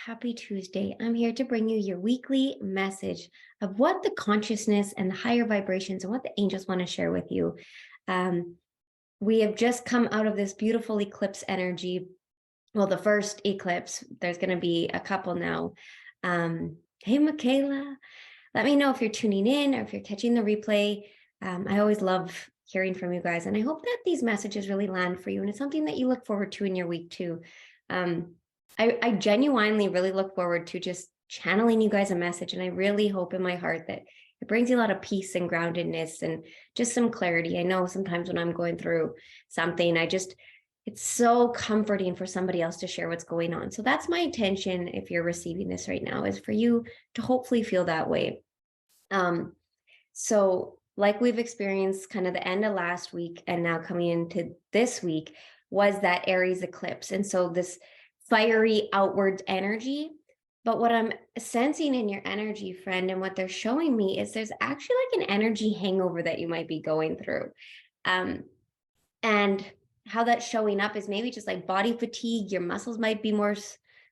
Happy Tuesday. I'm here to bring you your weekly message of what the consciousness and the higher vibrations and what the angels want to share with you. Um, we have just come out of this beautiful eclipse energy. Well, the first eclipse, there's going to be a couple now. Hey, Michaela, let me know if you're tuning in or if you're catching the replay. I always love hearing from you guys, and I hope that these messages really land for you, and it's something that you look forward to in your week too. I genuinely really look forward to just channeling you guys a message, and I really hope in my heart that it brings you a lot of peace and groundedness and just some clarity. I know sometimes when I'm going through something, it's so comforting for somebody else to share what's going on. So that's my intention if you're receiving this right now, is for you to hopefully feel that way. So like we've experienced kind of the end of last week and now coming into this week was that Aries eclipse. And so this fiery outward energy. But what I'm sensing in your energy, friend, and what they're showing me is there's actually like an energy hangover that you might be going through. And how that's showing up is maybe just like body fatigue. Your muscles might be more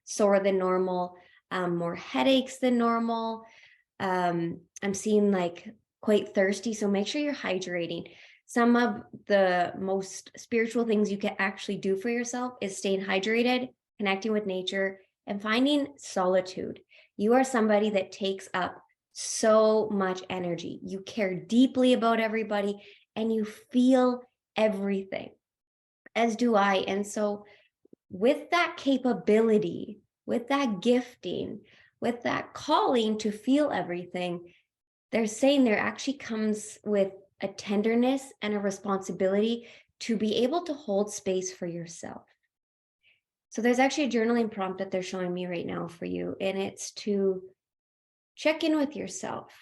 sore than normal, more headaches than normal. I'm seeing like quite thirsty, so make sure you're hydrating. Some of the most spiritual things you can actually do for yourself is staying hydrated, connecting with nature, and finding solitude. You are somebody that takes up so much energy. You care deeply about everybody and you feel everything, as do I. And so with that capability, with that gifting, with that calling to feel everything, they're saying there actually comes with a tenderness and a responsibility to be able to hold space for yourself. So there's actually a journaling prompt that they're showing me right now for you, and it's to check in with yourself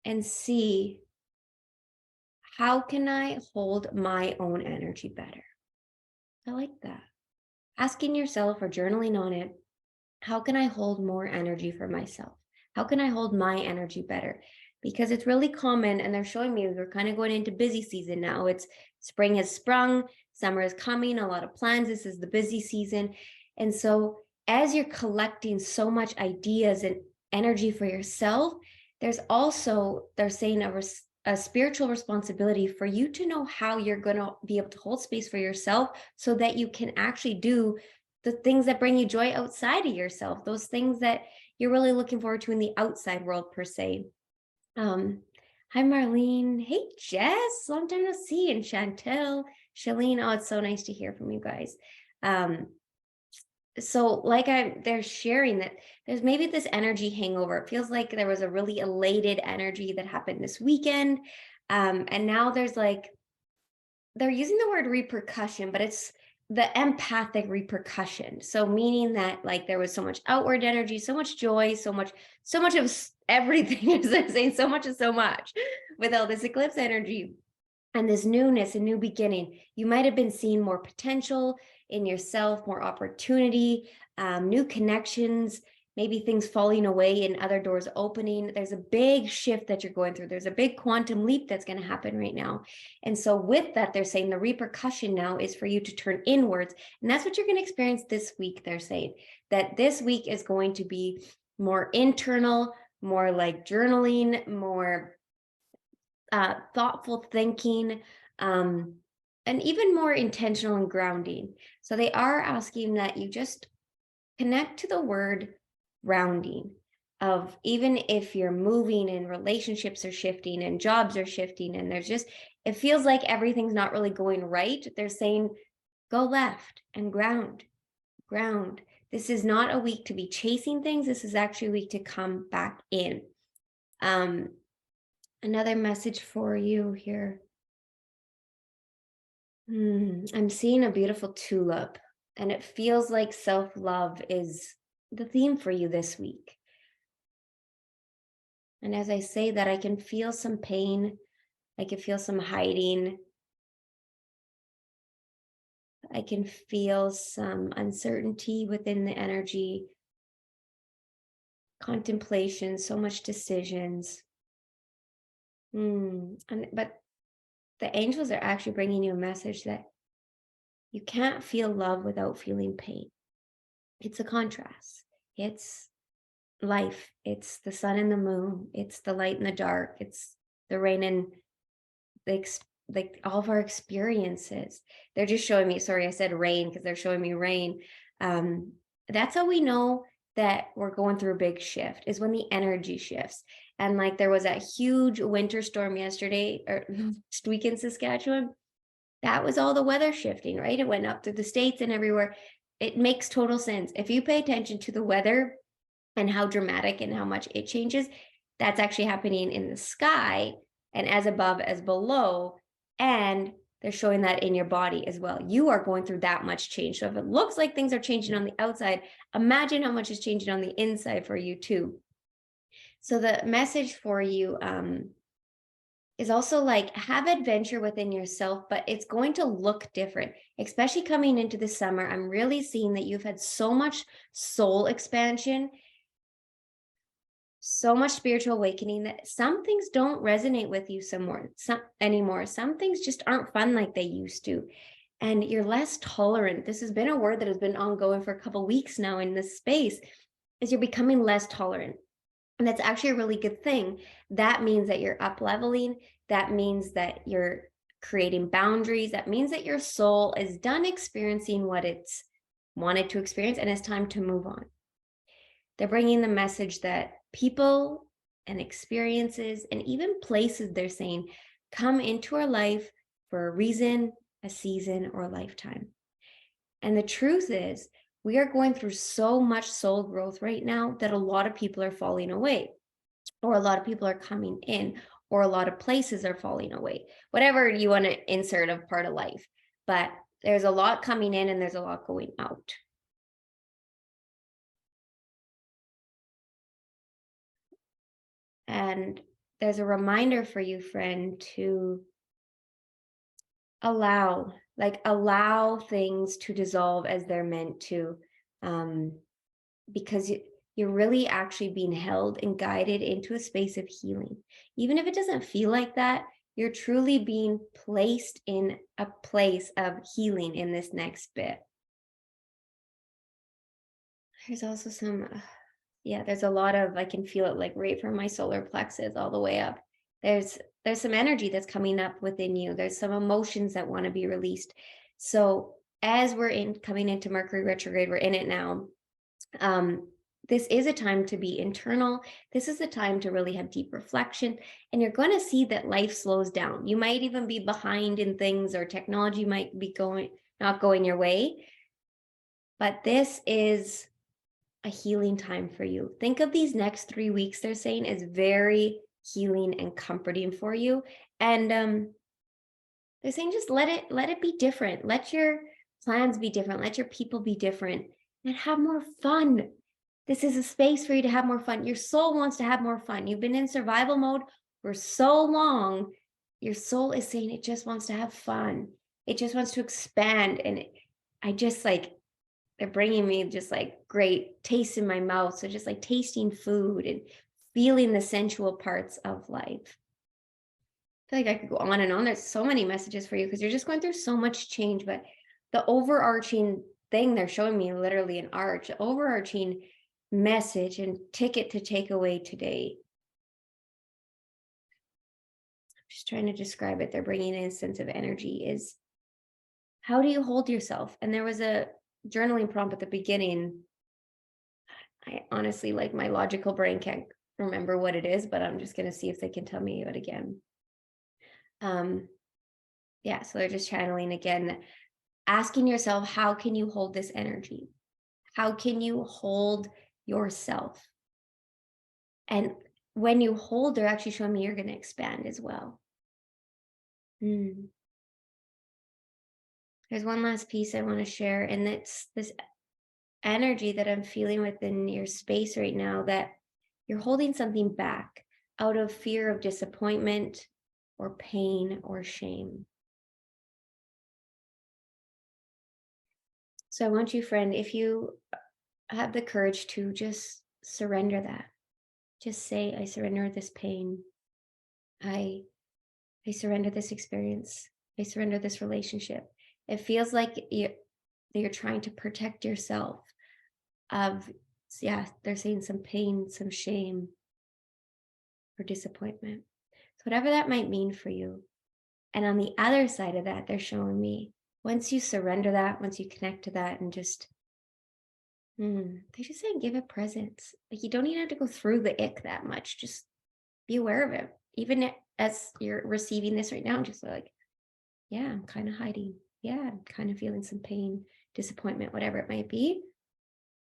and see, how can I hold my own energy better? I like that. Asking yourself or journaling on it, how can I hold more energy for myself? How can I hold my energy better? Because it's really common, and they're showing me we're kind of going into busy season now. It's spring has sprung, summer is coming, a lot of plans. This is the busy season. And so as you're collecting so much ideas and energy for yourself, there's also, they're saying a spiritual responsibility for you to know how you're going to be able to hold space for yourself so that you can actually do the things that bring you joy outside of yourself, those things that you're really looking forward to in the outside world per se. Hi, Marlene. Hey, Jess. Long time no see. And Chantel, Shalene. Oh, it's so nice to hear from you guys. So like they're sharing that there's maybe this energy hangover. It feels like there was a really elated energy that happened this weekend. And now there's like, they're using the word repercussion, but it's the empathic repercussion. So meaning that like there was so much outward energy, so much joy, so much of everything, as I'm saying, so much is so much with all this eclipse energy and this newness and new beginning. You might have been seeing more potential in yourself, more opportunity, new connections, maybe things falling away and other doors opening. There's a big shift that you're going through. There's a big quantum leap that's going to happen right now. And so with that, they're saying the repercussion now is for you to turn inwards. And that's what you're going to experience this week. They're saying that this week is going to be more internal, more like journaling, more thoughtful thinking, and even more intentional and grounding. So they are asking that you just connect to the word grounding, of even if you're moving and relationships are shifting and jobs are shifting and it feels like everything's not really going right. They're saying, go left and ground. This is not a week to be chasing things. This is actually a week to come back in. Another message for you here. I'm seeing a beautiful tulip, and it feels like self-love is the theme for you this week. And as I say that, I can feel some pain. I can feel some hiding. I can feel some uncertainty within the energy, contemplation, so much decisions. But the angels are actually bringing you a message that you can't feel love without feeling pain. It's a contrast. It's life. It's the sun and the moon. It's the light and the dark. It's the rain and like all of our experiences. They're just showing me, sorry, I said rain because they're showing me rain. Um, that's how we know that we're going through a big shift, is when the energy shifts. And like there was that huge winter storm yesterday or last week in Saskatchewan. That was all the weather shifting, right? It went up through the states and everywhere. It makes total sense. If you pay attention to the weather and how dramatic and how much it changes, that's actually happening in the sky and as above as below. And they're showing that in your body as well. You are going through that much change. So if it looks like things are changing on the outside, imagine how much is changing on the inside for you too. So the message for you is also like, have adventure within yourself, but it's going to look different, especially coming into the summer. I'm really seeing that you've had so much soul expansion, so much spiritual awakening, that some things don't resonate with you anymore. Some things just aren't fun like they used to. And you're less tolerant. This has been a word that has been ongoing for a couple weeks now in this space, is you're becoming less tolerant. And that's actually a really good thing. That means that you're up leveling. That means that you're creating boundaries. That means that your soul is done experiencing what it's wanted to experience and it's time to move on. They're bringing the message that people and experiences and even places, they're saying, come into our life for a reason, a season, or a lifetime. And the truth is, we are going through so much soul growth right now that a lot of people are falling away, or a lot of people are coming in, or a lot of places are falling away. Whatever you want to insert of part of life. But there's a lot coming in and there's a lot going out. And there's a reminder for you, friend, to allow things to dissolve as they're meant to, because you're really actually being held and guided into a space of healing. Even if it doesn't feel like that, you're truly being placed in a place of healing in this next bit. There's also there's a lot of, I can feel it like right from my solar plexus all the way up. There's some energy that's coming up within you. There's some emotions that want to be released. So as we're coming into Mercury retrograde, we're in it now. This is a time to be internal. This is a time to really have deep reflection. And you're going to see that life slows down. You might even be behind in things, or technology might be not going your way. But this is a healing time for you. Think of these next 3 weeks, they're saying, as very healing and comforting for you. And they're saying just let it be different. Let your plans be different. Let your people be different and have more fun. This is a space for you to have more fun. Your soul wants to have more fun. You've been in survival mode for so long. Your soul is saying it just wants to have fun. It just wants to expand. And I just like, they're bringing me just like great taste in my mouth. So just like tasting food and feeling the sensual parts of life. I feel like I could go on and on. There's so many messages for you because you're just going through so much change. But the overarching thing, they're showing me literally an arch, overarching message and ticket to take away today. I'm just trying to describe it. They're bringing in a sense of energy is, how do you hold yourself? And there was a journaling prompt at the beginning. I honestly, like, my logical brain can't remember what it is, but I'm just going to see if they can tell me it again. Yeah, so they're just channeling again, asking yourself, how can you hold this energy? How can you hold yourself? And when you hold, they're actually showing me you're going to expand as well. There's one last piece I want to share, and it's this energy that I'm feeling within your space right now, that you're holding something back out of fear of disappointment or pain or shame. So I want you, friend, if you have the courage to just surrender that, just say, I surrender this pain. I surrender this experience. I surrender this relationship. It feels like you're trying to protect yourself of Yeah, they're saying some pain, some shame, or disappointment. So whatever that might mean for you. And on the other side of that, they're showing me once you surrender that, once you connect to that and just, they just say give it presence. Like you don't even have to go through the ick that much. Just be aware of it. Even as you're receiving this right now, just like, yeah, I'm kind of hiding. Yeah, I'm kind of feeling some pain, disappointment, whatever it might be,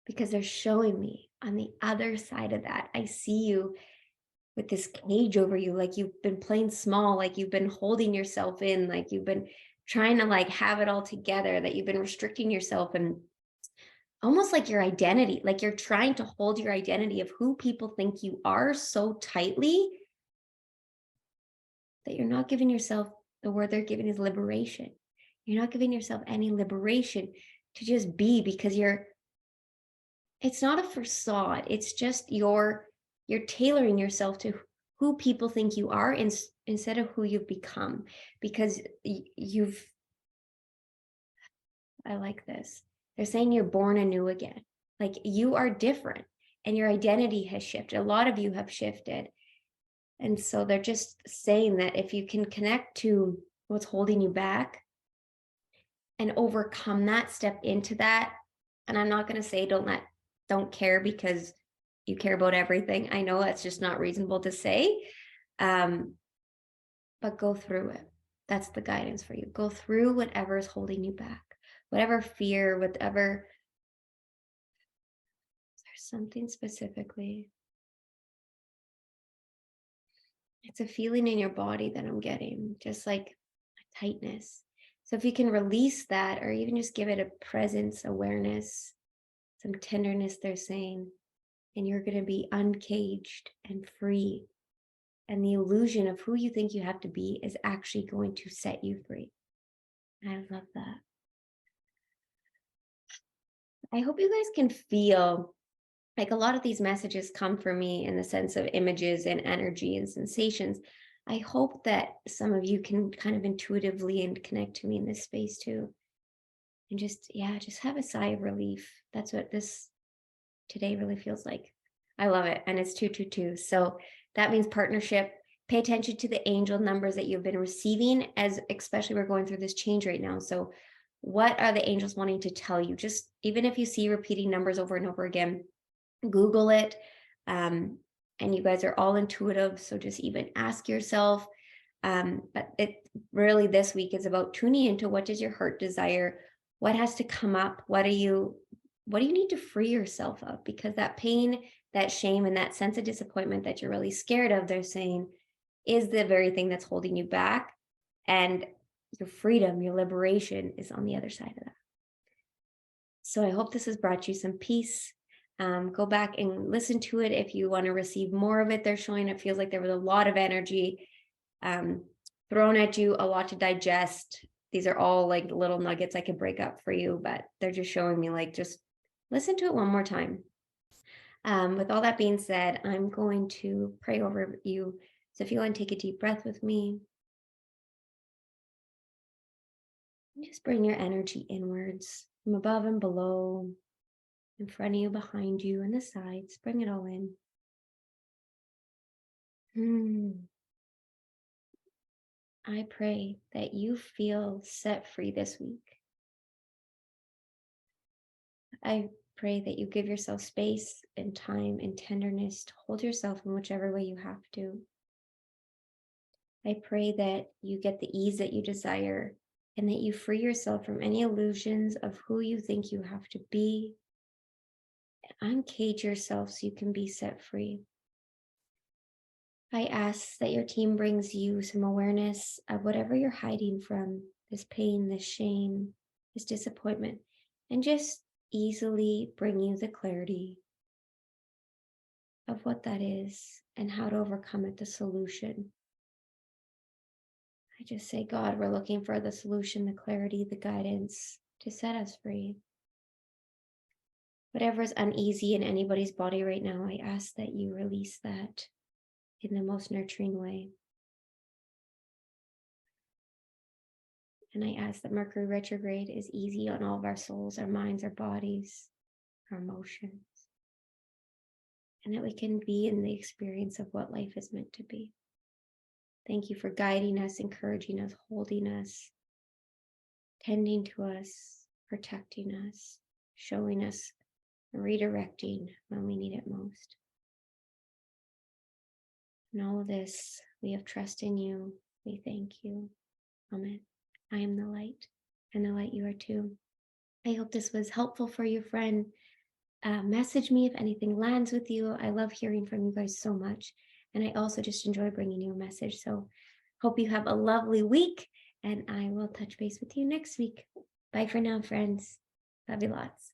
because they're showing me on the other side of that. I see you with this cage over you, like you've been playing small, like you've been holding yourself in, like you've been trying to like have it all together, that you've been restricting yourself and almost like your identity, like you're trying to hold your identity of who people think you are so tightly that you're not giving yourself the word they're giving is liberation. You're not giving yourself any liberation to just be because it's not a facade. It's just you're tailoring yourself to who people think you are instead of who you've become because you've I like this. They're saying you're born anew again. Like you are different and your identity has shifted. A lot of you have shifted. And so they're just saying that if you can connect to what's holding you back and overcome that, step into that. And I'm not going to say don't care because you care about everything. I know that's just not reasonable to say. But go through it. That's the guidance for you. Go through whatever is holding you back, whatever fear, whatever. There's something specifically. It's a feeling in your body that I'm getting, just like a tightness. So if you can release that or even just give it a presence, awareness, some tenderness, they're saying, and you're going to be uncaged and free. And the illusion of who you think you have to be is actually going to set you free. I love that. I hope you guys can feel like a lot of these messages come for me in the sense of images and energy and sensations. I hope that some of you can kind of intuitively and connect to me in this space too. And just, yeah, just have a sigh of relief. That's what this today really feels like. I love it. And it's 222. So that means partnership. Pay attention to the angel numbers that you've been receiving, as especially we're going through this change right now. So what are the angels wanting to tell you? Just even if you see repeating numbers over and over again, Google it. And you guys are all intuitive. So just even ask yourself. But it really this week is about tuning into what does your heart desire? What has to come up? What do you need to free yourself of? Because that pain, that shame, and that sense of disappointment that you're really scared of, they're saying, is the very thing that's holding you back. And your freedom, your liberation is on the other side of that. So I hope this has brought you some peace. Go back and listen to it if you want to receive more of it. They're showing it feels like there was a lot of energy thrown at you, a lot to digest. These are all like little nuggets I could break up for you, but they're just showing me like, just listen to it one more time. With all that being said, I'm going to pray over you. So if you want to take a deep breath with me, just bring your energy inwards from above and below, in front of you, behind you, and the sides. Bring it all in. I pray that you feel set free this week. I pray that you give yourself space and time and tenderness to hold yourself in whichever way you have to. I pray that you get the ease that you desire and that you free yourself from any illusions of who you think you have to be. Uncage yourself so you can be set free. I ask that your team brings you some awareness of whatever you're hiding from, this pain, this shame, this disappointment, and just easily bring you the clarity of what that is and how to overcome it, the solution. I just say, God, we're looking for the solution, the clarity, the guidance to set us free. Whatever is uneasy in anybody's body right now, I ask that you release that in the most nurturing way. And I ask that Mercury retrograde is easy on all of our souls, our minds, our bodies, our emotions. and that we can be in the experience of what life is meant to be. Thank you for guiding us, encouraging us, holding us, tending to us, protecting us, showing us, redirecting when we need it most. In all of this, we have trust in you. We thank you. Amen. I am the light, and the light you are too. I hope this was helpful for you, friend. Message me if anything lands with you. I love hearing from you guys so much. And I also just enjoy bringing you a message. So hope you have a lovely week, and I will touch base with you next week. Bye for now, friends. Love you lots.